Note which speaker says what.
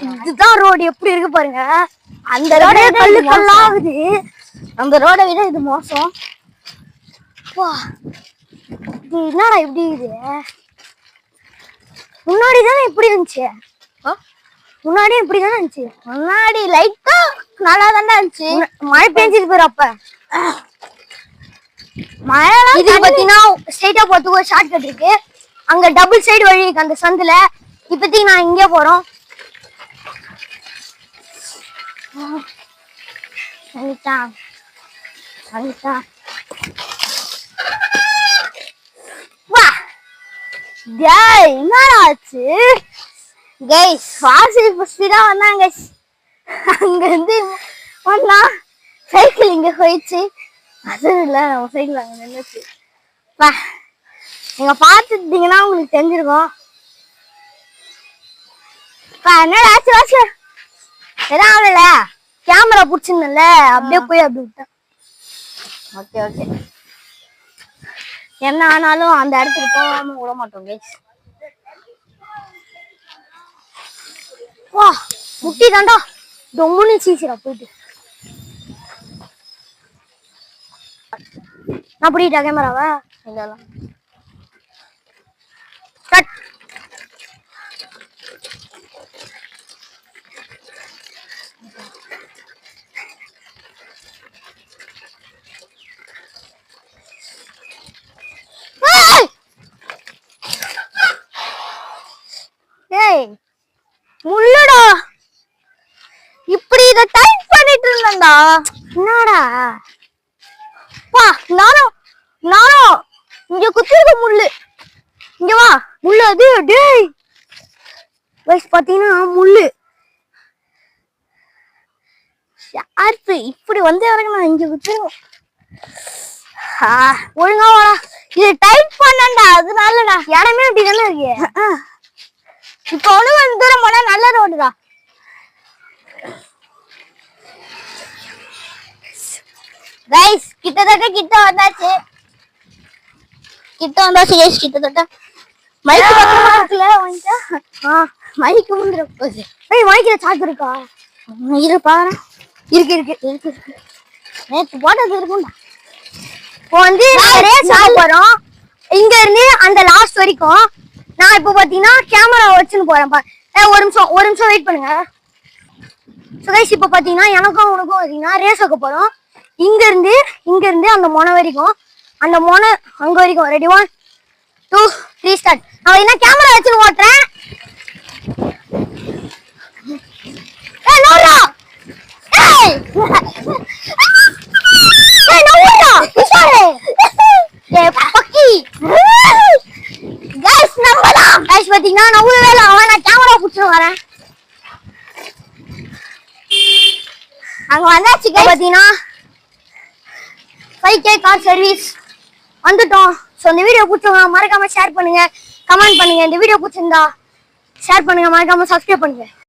Speaker 1: இதுதான் ரோடு எப்படி இருக்கு பாருங்க. அந்த ரோடே கல்லு கல்லாகுது. அந்த ரோடை விட இது மோசம். இது என்னடா இப்படி இது? முன்னாடி தானே இப்படி இருந்துச்சு. முன்னாடி இப்படி தானே இருந்துச்சு. முன்னாடி லைட்டா நல்லா தானே இருந்துச்சு. மழை பெஞ்சது பேர் அப்ப மழை இது பாத்தீங்கன்னா ஸ்ட்ரைட்டா போறதுக்கு ஒரு ஷார்ட் கட் இருக்கு. அங்க டபுள் சைடு வழி இருக்கு அந்த சந்துல. இப்போதைக்கு நான் இங்கே போறோம். என்னாச்சு கைஸ்? தான் வந்தாங்க. அங்க இருந்து வந்தா சைக்கிள் இங்க போயிடுச்சு. அது இல்ல நம்ம சைக்கிள் அங்க நின்றுச்சு. நீங்க பாத்துட்டீங்கன்னா உங்களுக்கு தெரிஞ்சிருக்கும். என்னடா ஆச்சு? எதாவது ஆகல, கேமரா பிடிச்சிருந்தல அப்படியே போய் அப்படி விட்டேன். ஓகே ஓகே, என்ன ஆனாலும் அந்த இடத்துக்கு போகாம விட மாட்டோம் கைஸ். வா முட்டி தாண்டா டொம்முன்னு சீசிரா போயிட்டு. நான் பிடிக்கிட்டா கேமராவா? இல்ல கட். முள்ளடா இப்படி இத டைட் பண்ணிட்டு இருந்தேன்டா. என்னடா வா, நானும் இங்க குத்திருக்க முள்ளு. இங்க வா, முள்ளு அது. டேய் வயசு பாத்தீங்கன்னா முள்ளு ஷார்ப்பு இப்படி வந்து இறங்கணும். இங்க குத்திருக்கோம். ஒழுங்கா வாடா. இது டைட் பண்ணண்டா, அதனாலடா. இடமே இப்படி தானே இருக்கு. இப்ப ஒண்ணு தூரம் போனா நல்ல ரோடுடா. கைஸ் கிட்டத்தட்ட கிட்ட வந்தாச்சு கைஸ். கிட்டத்தட்ட மைக் பக்கத்துல வாங்கிட்டா. மைக் முந்திர போகுது. மைக்ல சார்ஜ் இருக்கா? இரு பாரு. இருக்கு. நேத்து போட்டது இருக்கும்டா. இப்போ வந்து ரேஸ் ஆக போறோம். இங்க இருந்து அந்த லாஸ்ட் வரைக்கும். நான் இப்ப பாத்தீங்கன்னா கேமரா வச்சுன்னு போறேன். ஒரு நிமிஷம் வெயிட் பண்ணுங்க. சுகேஷ் இப்ப பாத்தீங்கன்னா எனக்கும் உனக்கும் பாத்தீங்கன்னா ரேஸ் ஆக போறோம். இங்க இருந்து அந்த மொனை வரைக்கும், அந்த மொனை அங்க வரைக்கும். Ready 1 2 3 start. அவன் என்ன கேமரா வச்சுன்னு ஓட்டுறேன். நோரா பாத்தீங்கன்னா நான் வேலை அவன் நான் கேமரா புடிச்சு வரேன். அங்க வந்தாச்சு பாத்தீங்கன்னா 5K கார் சர்வீஸ் வந்துட்டோம். ஸோ இந்த வீடியோ பிடிச்சவங்க மறக்காம ஷேர் பண்ணுங்க, கமெண்ட் பண்ணுங்க. இந்த வீடியோ பிடிச்சிருந்தா ஷேர் பண்ணுங்க, மறக்காம சப்ஸ்கிரைப் பண்ணுங்க.